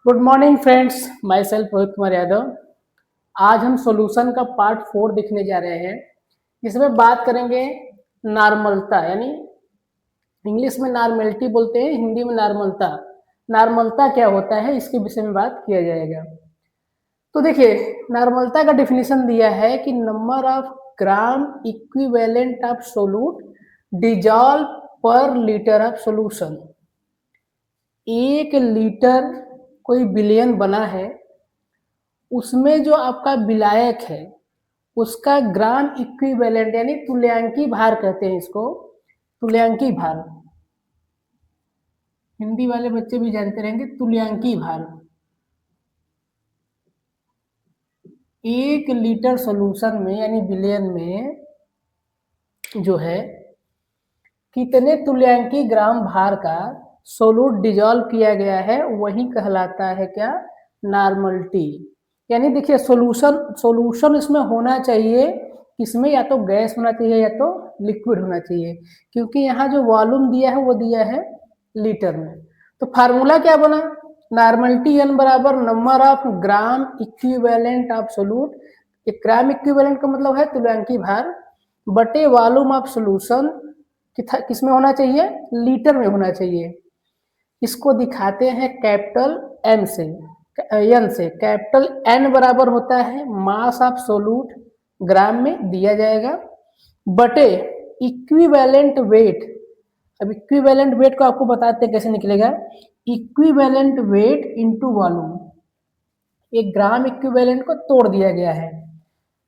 Good morning friends, my self Rohit Kumar Yadav. आज हम solution का पार्ट 4 देखने जा रहे हैं, जिसमें बात करेंगे नॉर्मलता, यानी इंग्लिश में नॉर्मेलिटी बोलते हैं, हिंदी में नॉर्मलता। नॉर्मलता क्या होता है, इसके विषय में बात किया जाएगा। तो देखिए, नॉर्मलता का डिफिनीशन दिया है कि number of gram equivalent of solute dissolve पर लीटर ऑफ सोल्यूशन। 1 लीटर कोई बिलियन बना है, उसमें जो आपका विलायक है उसका ग्राम इक्विवेलेंट यानी तुल्यांकी भार कहते हैं इसको, तुल्यांकी भार। हिंदी वाले बच्चे भी जानते रहेंगे तुल्यांकी भार। 1 लीटर सोल्यूशन में यानी बिलियन में जो है कितने तुल्यांकी ग्राम भार का सोल्यूट डिजॉल्व किया गया है, वही कहलाता है क्या, नॉर्मलिटी। यानी देखिए, सोल्यूशन इसमें होना चाहिए, इसमें या तो गैस होना चाहिए या तो लिक्विड होना चाहिए, क्योंकि यहाँ जो वॉल्यूम दिया है वो दिया है लीटर में। तो फार्मूला क्या बना, नॉर्मलिटी n बराबर number of gram equivalent of solute. एक ग्राम इक्विवेलेंट का मतलब है तुल्यांकी भार, बटे वॉल्यूम ऑफ सोल्यूशन किसमें होना चाहिए, लीटर में होना चाहिए। इसको दिखाते हैं कैपिटल एन से, कैपिटल एन बराबर होता है मास ऑफ सोल्यूट ग्राम में दिया जाएगा, बटे इक्विवेलेंट वेट। अब इक्विवेलेंट वेट को आपको बताते हैं कैसे निकलेगा, इक्विवेलेंट वेट इनटू वॉल्यूम। एक ग्राम इक्विवेलेंट को तोड़ दिया गया है,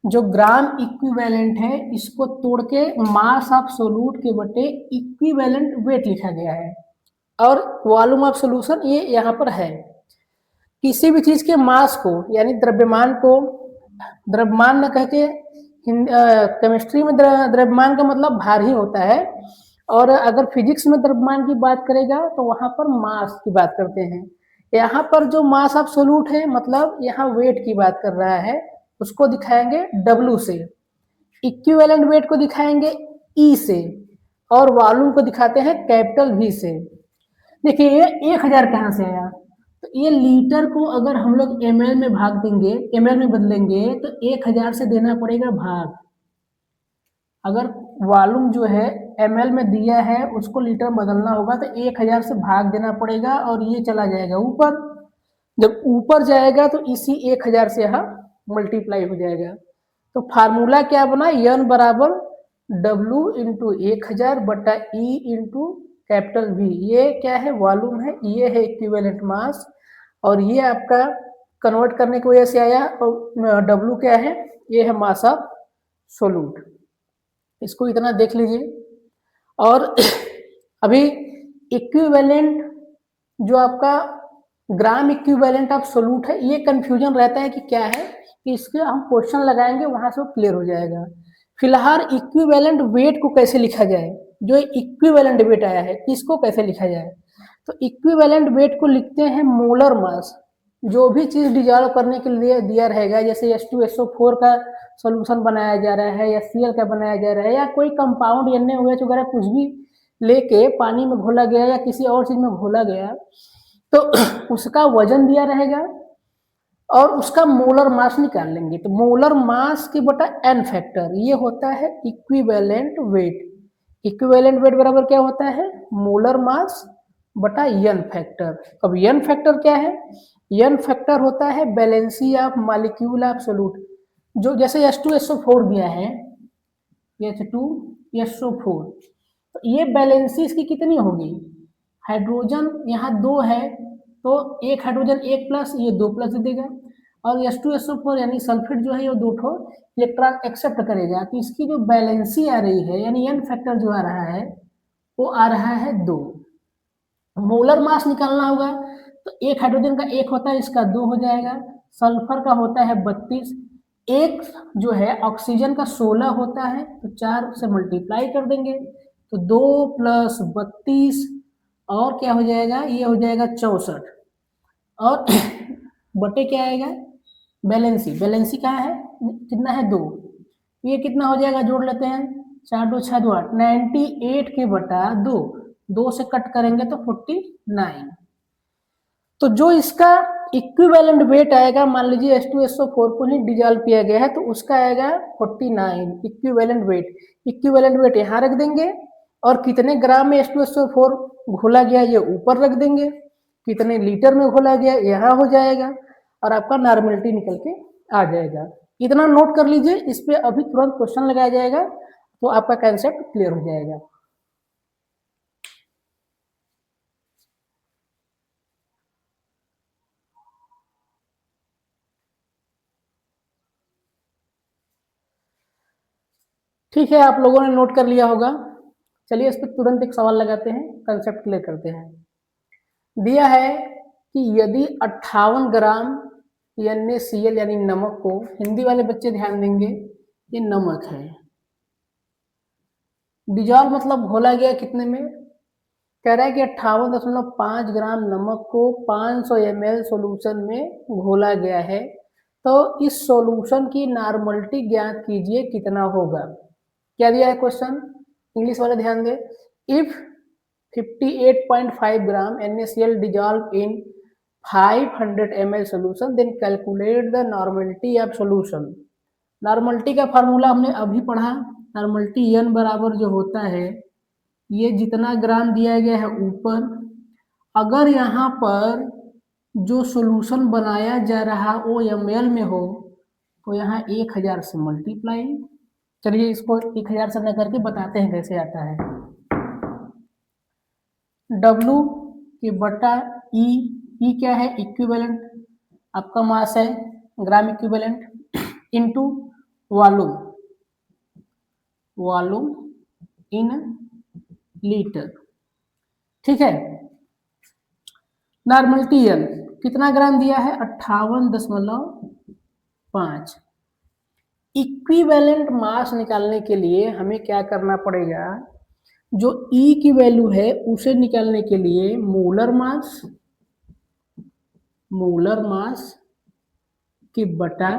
जो ग्राम इक्विवेलेंट है इसको तोड़ के मास ऑफ सोल्यूट के बटे इक्विवेलेंट वेट लिखा गया है, और वॉल्यूम ऑफ सोल्यूशन ये यहाँ पर है। किसी भी चीज के मास को यानी द्रव्यमान को, द्रव्यमान न कह के केमिस्ट्री में द्रव्यमान का मतलब भार ही होता है, और अगर फिजिक्स में द्रव्यमान की बात करेगा तो वहां पर मास की बात करते हैं। यहाँ पर जो मास ऑफ सोल्यूट है मतलब यहाँ वेट की बात कर रहा है, उसको दिखाएंगे W से, इक्विवेलेंट वेट को दिखाएंगे E से, और वॉल्यूम को दिखाते हैं कैपिटल V से। देखिए ये 1000 कहाँ से आया, तो ये लीटर को अगर हम लोग ml में भाग देंगे, ml में बदलेंगे तो 1000 से देना पड़ेगा भाग। अगर वॉल्यूम जो है ml में दिया है उसको लीटर में बदलना होगा तो 1000 से भाग देना पड़ेगा, और ये चला जाएगा ऊपर। जब ऊपर जाएगा तो इसी 1000 से यहाँ मल्टीप्लाई हो जाएगा। तो फार्मूला क्या बना, n बराबर W इंटू 1000 बटा E इंटू कैपिटल V। ये क्या है, वॉल्यूम है, ये है इक्विवेलेंट मास, और ये आपका कन्वर्ट करने की वजह से आया, और W क्या है, ये है मास ऑफ सोल्यूट। इसको इतना देख लीजिए। और अभी इक्विवेलेंट जो आपका ग्राम इक्विवेलेंट ऑफ सोल्यूट है, ये कंफ्यूजन रहता है कि क्या है, कि इसके हम क्वेश्चन लगाएंगे वहां से वो क्लियर हो जाएगा। फिलहाल इक्विवेलेंट वेट को कैसे लिखा जाए, जो इक्विवेलेंट वेट आया है इसको कैसे लिखा जाए, तो इक्विवेलेंट वेट को लिखते हैं मोलर मास। जो भी चीज डिजॉल्व करने के लिए दिया रहेगा, जैसे H2SO4 का सॉल्यूशन बनाया जा रहा है, या Cl का बनाया जा रहा है, या कोई कंपाउंड NaOH वगैरह कुछ भी लेके पानी में घोला गया या किसी और चीज में घोला गया, तो उसका वजन दिया रहेगा और उसका मोलर मास निकाल लेंगे। तो मोलर मास के बटा n फैक्टर, ये होता है इक्विवेलेंट वेट। इक्विवेलेंट वेट बराबर क्या होता है, मोलर मास बटा n फैक्टर। अब n फैक्टर क्या है, n फैक्टर होता है valency of molecule of solute. जो जैसे H2SO4 दिया है, H2SO4, तो ये बैलेंसी इसकी कितनी होगी, हाइड्रोजन यहाँ 2 है तो एक हाइड्रोजन 1 प्लस, ये 2 प्लस दे देगा, और H2SO4 यानी सल्फेट जो है ये 2 ठो इलेक्ट्रॉन एक्सेप्ट करेगा। तो इसकी जो बैलेंसी आ रही है यानी n फैक्टर जो आ रहा है वो आ रहा है 2। मोलर मास निकालना होगा तो एक हाइड्रोजन का 1 होता है, इसका 2 हो जाएगा, सल्फर का होता है 32, एक जो है ऑक्सीजन का 16 होता है, तो 4 से मल्टीप्लाई कर देंगे तो 2 प्लस 32 और क्या हो जाएगा, ये हो जाएगा 64, और बटे क्या आएगा, बैलेंसी। बैलेंसी कहाँ है, कितना है 2, ये कितना हो जाएगा, जोड़ लेते हैं, 4 2 6 2 8, 98 के बटा 2, 2 से कट करेंगे तो 49। तो जो इसका इक्विवेलेंट वेट आएगा, मान लीजिए H2SO4 को ही डिजॉल्व किया गया है तो उसका आएगा 49 इक्विवेलेंट वेट। इक्विवेलेंट वेट यहाँ रख देंगे और कितने ग्राम में H2SO4 घोला गया ये ऊपर रख देंगे, कितने लीटर में घोला गया यहाँ हो जाएगा और आपका नॉर्मलिटी निकल के आ जाएगा। इतना नोट कर लीजिए, इस पे अभी तुरंत क्वेश्चन लगाया जाएगा तो आपका कंसेप्ट क्लियर हो जाएगा। ठीक है, आप लोगों ने नोट कर लिया होगा। चलिए इस पर तुरंत एक सवाल लगाते हैं, कंसेप्ट क्लियर करते हैं। दिया है कि यदि 58 ग्राम NaCl यानी नमक को, हिंदी वाले बच्चे ध्यान देंगे, ये नमक है, डिजॉल्व मतलब घोला गया कितने में, कह रहा है कि 58.5 ग्राम नमक को 500 ml सॉल्यूशन में घोला गया है, तो इस सॉल्यूशन की नॉर्मलिटी ज्ञात कीजिए कितना होगा। क्या दिया है क्वेश्चन, इंग्लिश वाले ध्यान दे। If 58.5 gram NaCl dissolved in 500 ml solution then calculate the normality of solution। Normality का फार्मूला हमने अभी पढ़ा, नॉर्मलिटी n बराबर जो होता है ये जितना ग्राम दिया गया है ऊपर, अगर यहाँ पर जो सॉल्यूशन बनाया जा रहा वो ml में हो तो यहाँ 1000 से मल्टीप्लाई। चलिए इसको 1000 से न करके बताते हैं कैसे आता है। W की बटा ई क्या है, इक्विवेलेंट आपका मास है, gram equivalent, into volume, volume in litre. ठीक है, नॉर्मलिटी n कितना ग्राम दिया है, 58.5। इक्विवेलेंट मास निकालने के लिए हमें क्या करना पड़ेगा, जो E की वैल्यू है उसे निकालने के लिए मोलर मास की बटा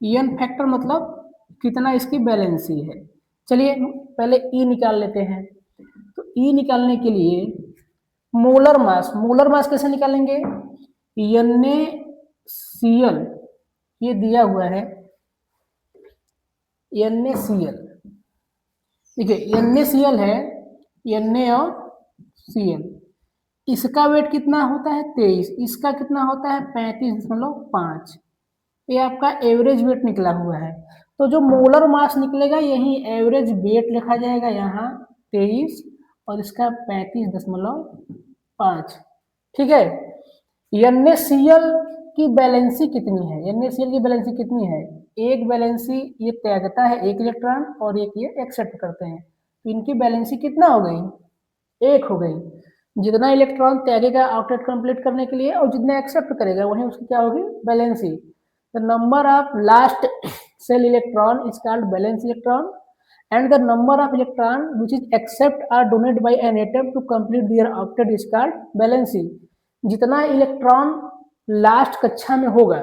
n फैक्टर, मतलब कितना इसकी बैलेंसी है। चलिए पहले E निकाल लेते हैं। तो E निकालने के लिए मोलर मास कैसे निकालेंगे, NaCl ये दिया हुआ है, NaCl देखिए NaCl है, Na और Cl, इसका वेट कितना होता है 23, इसका कितना होता है 35.5, ये आपका एवरेज वेट निकला हुआ है। तो जो मोलर मास निकलेगा यही एवरेज वेट लिखा जाएगा, यहाँ 23 और इसका 35.5। ठीक है, NaCl की बैलेंसी कितनी है, NaCl की बैलेंसी कितनी है, एक बैलेंसी ये त्यागता है 1 इलेक्ट्रॉन और एक ये एक्सेप्ट करते हैं, तो इनकी बैलेंसी कितना हो गई, 1 हो गई। जितना इलेक्ट्रॉन त्यागेगा आउटलेट कंप्लीट करने के लिए और जितना एक्सेप्ट करेगा वही उसकी क्या होगी, valency. The number of last cell electron is called balance electron and the number of electron which is accept or donate by an atom to complete their octet is called valency। जितना electron last कक्षा में होगा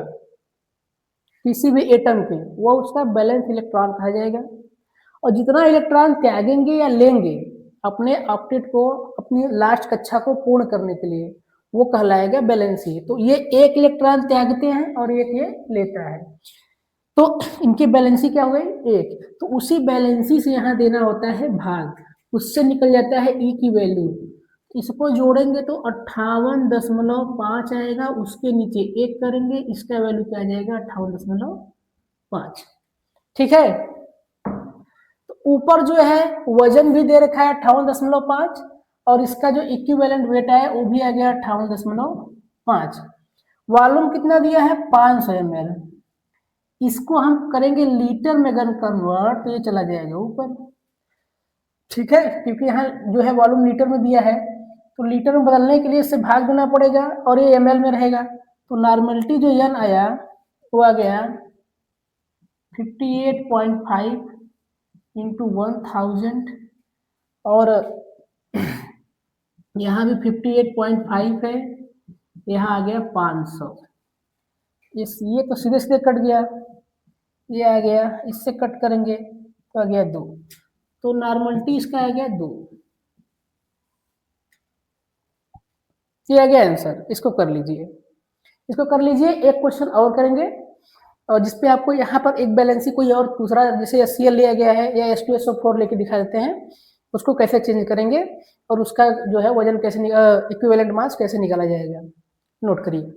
किसी भी atom के वो उसका balance electron कहा जाएगा, और जितना इलेक्ट्रॉन त्यागेंगे या लेंगे अपने ऑक्टेट को, अपनी लास्ट कक्षा को पूर्ण करने के लिए, वो कहलाएगा बैलेंसी। तो ये 1 इलेक्ट्रॉन त्यागते हैं और एक ये लेता है, तो इनकी बैलेंसी क्या हो गई 1। तो उसी बैलेंसी से यहाँ देना होता है भाग, उससे निकल जाता है E की वैल्यू, इसको जोड़ेंगे तो 58.5 आएगा, उसके नीचे 1 करेंगे, इसका वैल्यू क्या आ जाएगा 58.5। ठीक है, तो ऊपर जो है वजन भी दे रखा है 58.5 और इसका जो इक्विवेलेंट वेट है वो भी आ गया 58.5। वॉल्यूम कितना दिया है 500 ml, इसको हम करेंगे लीटर में अगर कन्वर्ट तो ये चला जाएगा ऊपर। ठीक है, क्योंकि यहाँ जो है वॉल्यूम लीटर में दिया है तो लीटर में बदलने के लिए इससे भाग देना पड़ेगा और ये ml में रहेगा, तो नॉर्मलिटी जो n आया वो आ गया 58.5 इंटू 1000 और यहाँ भी 58.5 है, यहाँ आ गया 500। ये तो सीधे सीधे कट गया, ये आ गया, इससे कट करेंगे तो आ गया 2, तो नॉर्मलिटी इसका आ गया 2। ये आ गया आंसर, इसको कर लीजिए। इसको कर लीजिए। एक क्वेश्चन और करेंगे और जिसपे आपको यहाँ पर एक बैलेंसी कोई और दूसरा जैसे HCl लिया गया है या H2SO4 लेके दिखा देते हैं, उसको कैसे चेंज करेंगे और उसका जो है वजन कैसे इक्विवेलेंट मास कैसे निकाला जाएगा, नोट करिए।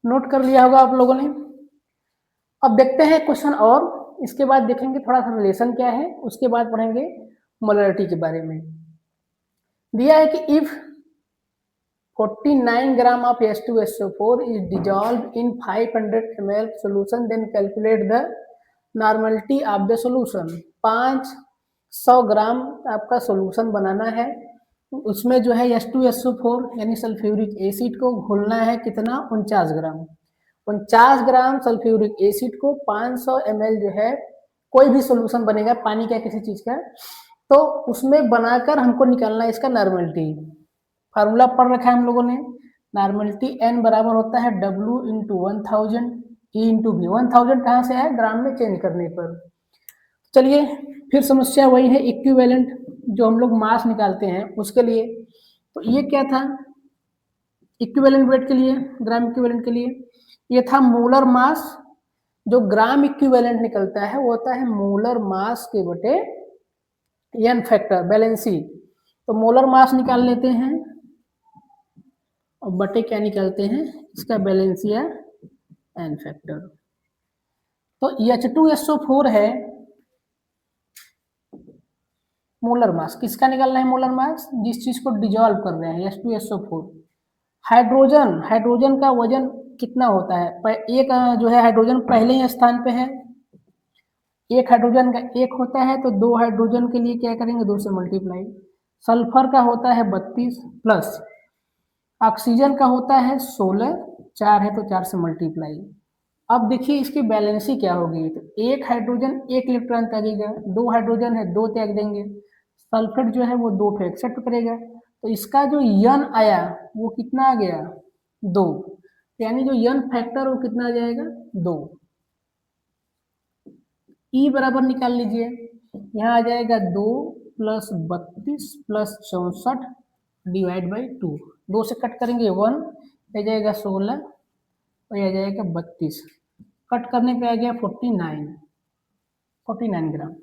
नोट कर लिया होगा आप लोगों ने। अब देखते हैं क्वेश्चन और, इसके बाद देखेंगे थोड़ा सा रिलेशन क्या है, उसके बाद पढ़ेंगे मोलरिटी के बारे में। दिया है कि if 49 gram of H2SO4 is dissolved in 500 ml solution, then calculate the normality of the solution। 500 ग्राम आपका सोल्यूशन बनाना है, उसमें जो है H2SO4 यानी सल्फ्यूरिक एसिड को घोलना है कितना, 49 ग्राम। 49 ग्राम सल्फ्यूरिक एसिड को 500 ml जो है कोई भी सोल्यूशन बनेगा पानी का किसी चीज का, तो उसमें बनाकर हमको निकालना है इसका नॉर्मलिटी। फार्मूला पढ़ रखा है हम लोगों ने, नॉर्मलिटी N बराबर होता है W into 1000 E into V। 1000 कहाँ से है, ग्राम में चेंज करने पर। चलिए फिर समस्या वही है, इक्विवेलेंट जो हम लोग मास निकालते हैं उसके लिए। तो ये क्या था, इक्विवेलेंट वेट के लिए, ग्राम इक्विवेलेंट के लिए ये था मोलर मास। जो ग्राम इक्विवेलेंट निकलता है वो होता है मोलर मास के बटे N फैक्टर बैलेंसी। तो मोलर मास निकाल लेते हैं और बटे क्या निकालते हैं, इसका बैलेंसिया N फैक्टर। तो H2SO4 है मोलर मास, किसका निकालना है मोलर मास, जिस चीज को डिजॉल्व कर रहे हैं H2SO4। हाइड्रोजन का वजन कितना होता है, एक जो है हाइड्रोजन पहले ही स्थान पे है, एक हाइड्रोजन का एक होता है, तो 2 हाइड्रोजन के लिए क्या करेंगे, 2 से मल्टीप्लाई। सल्फर का होता है 32 प्लस ऑक्सीजन का होता है 16, 4 है तो 4 से मल्टीप्लाई। अब देखिए इसकी बैलेंसी क्या होगी, तो एक हाइड्रोजन एक इलेक्ट्रॉन त्यागेगा, 2 हाइड्रोजन है 2 त्याग देंगे, सल्फेट जो है वो 2 को एक्सेप्ट करेगा, तो इसका जो यन आया वो कितना आ गया, 2, यानी जो यन फैक्टर वो कितना आ जाएगा, 2। ई बराबर निकाल लीजिए, यहाँ आ जाएगा 2 प्लस 32 प्लस 64 डिवाइड बाई 2, 2 से कट करेंगे 1, आ जाएगा 16 और आ जाएगा 32, कट करने पे आ गया 49 ग्राम।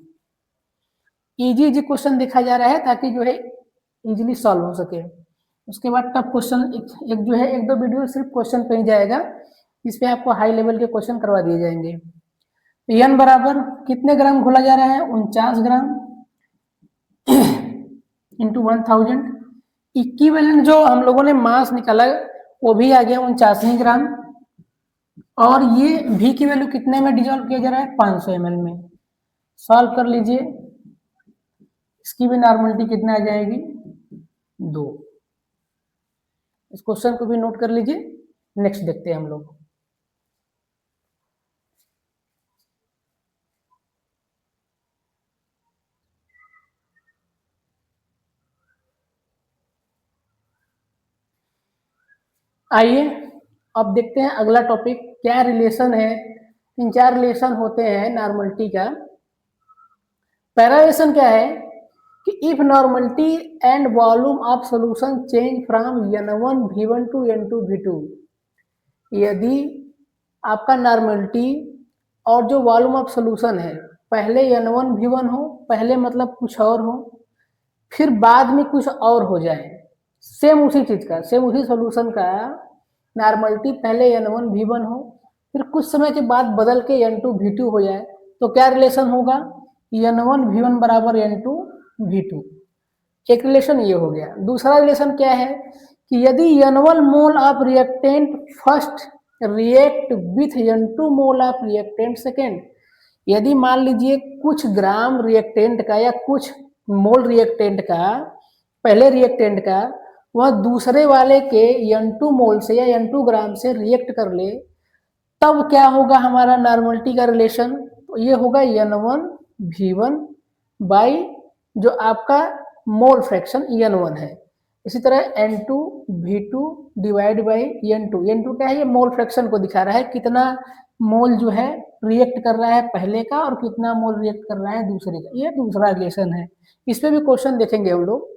इजी क्वेश्चन देखा जा रहा है ताकि जो है इजीली सॉल्व हो सके। उसके बाद टफ क्वेश्चन एक जो है 1-2 वीडियो सिर्फ क्वेश्चन पे ही जाएगा, इस पे आपको हाई लेवल के क्वेश्चन करवा दिए जाएंगे। एन बराबर कितने ग्राम घोला जा रहा है, 49 ग्राम इंटू 1000। इक्विवेलेंट जो हम लोगों ने मास निकाला वो भी आ गया 49 ग्राम, और ये भी की वैल्यू कितने में डिजॉल्व किया जा रहा है, 500 ml में। सॉल्व कर लीजिए, इसकी भी नॉर्मलिटी कितना आ जाएगी, 2। इस क्वेश्चन को भी नोट कर लीजिए। नेक्स्ट देखते हैं हम लोग। आइए अब देखते हैं अगला टॉपिक क्या रिलेशन है। 3-4 रिलेशन होते हैं नॉर्मलिटी का। पहला रिलेशन क्या है कि if normality and volume of solution change from N1 V1 to N2 V2, यदि आपका नॉर्मलिटी और जो वॉल्यूम ऑफ सॉल्यूशन है पहले N1 V1 हो, पहले मतलब कुछ और हो, फिर बाद में कुछ और हो जाए, सेम उसी चीज का, सेम उसी सॉल्यूशन का नॉर्मलिटी पहले N1 V1 हो, फिर कुछ समय के बाद बदल के N2 V2 हो जाए, तो क्या रिलेशन होगा, N1 V1 बराबर N2 V2। एक रिलेशन ये हो गया। दूसरा रिलेशन क्या है कि यदि N1 mole of reactant first react with N2 mole of reactant second, यदि मान लीजिए कुछ ग्राम रिएक्टेंट का या कुछ मोल रिएक्टेंट का, पहले रिएक्टेंट का वह दूसरे वाले के N2 मोल से या N2 ग्राम से रिएक्ट कर ले, तब क्या होगा हमारा नॉर्मलिटी का रिलेशन, तो ये होगा N1 V1 बाई जो आपका मोल फ्रैक्शन N1 है। इसी तरह N2 V2 divide by N2, N2 क्या है, ये मोल फ्रैक्शन को दिखा रहा है, कितना मोल जो है रिएक्ट कर रहा है पहले का और कितना मोल रिएक्ट कर रहा है दूसरे का, ये दूसरा रिलेशन है। इस पे भी क्वेश्चन देखेंगे हम लोग।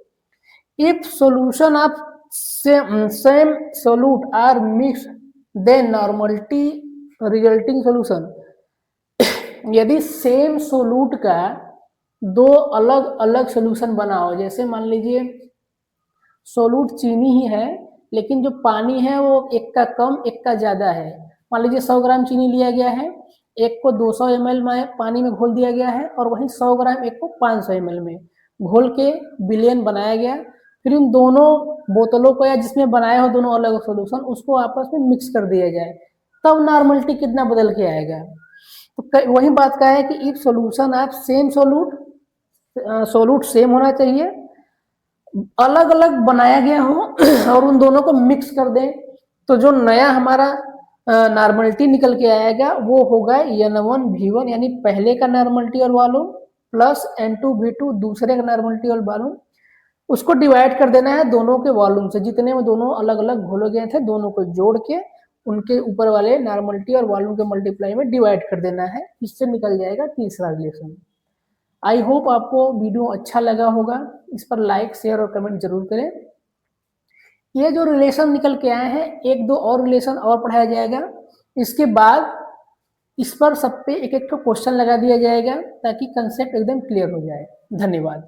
If solution of same solute are mix then normality resulting solution, यदि सेम सोल्यूट का दो अलग अलग सोल्यूशन बना हो, जैसे मान लीजिए सोलूट चीनी ही है लेकिन जो पानी है वो एक का कम एक का ज़्यादा है। मान लीजिए 100 ग्राम चीनी लिया गया है, एक को 200 ml में पानी में घोल दिया गया है और वहीं 100 ग्राम एक को 500 ml में घोल के विलयन बनाया गया। फिर उन दोनों बोतलों को या जिसमें बनाया हो दोनों अलग सोल्यूशन, उसको आपस में मिक्स कर दिया जाए, तब नॉर्मलिटी कितना बदल के आएगा। तो वही बात का है कि if solution of same solute, solute same होना चाहिए, अलग अलग बनाया गया हो और उन दोनों को मिक्स कर दें, तो जो नया हमारा नॉर्मलिटी निकल के आएगा वो होगा N1V1, यानी पहले का नॉर्मलिटी और वॉल्यूम प्लस N2V2 दूसरे का नॉर्मलिटी और वॉल्यूम। उसको डिवाइड कर देना है दोनों के वॉल्यूम से, जितने में दोनों अलग अलग घोले गए थे दोनों को जोड़ के उनके ऊपर वाले नॉर्मलिटी और वॉल्यूम के मल्टीप्लाई में डिवाइड कर देना है। इससे निकल जाएगा तीसरा रिलेशन। आई होप आपको वीडियो अच्छा लगा होगा। इस पर लाइक शेयर और कमेंट जरूर करें। ये जो रिलेशन निकल के आए हैं, एक दो और रिलेशन और पढ़ाया जाएगा, इसके बाद इस पर सब पे एक एक क्वेश्चन लगा दिया जाएगा ताकि कंसेप्ट एकदम क्लियर हो जाए। धन्यवाद।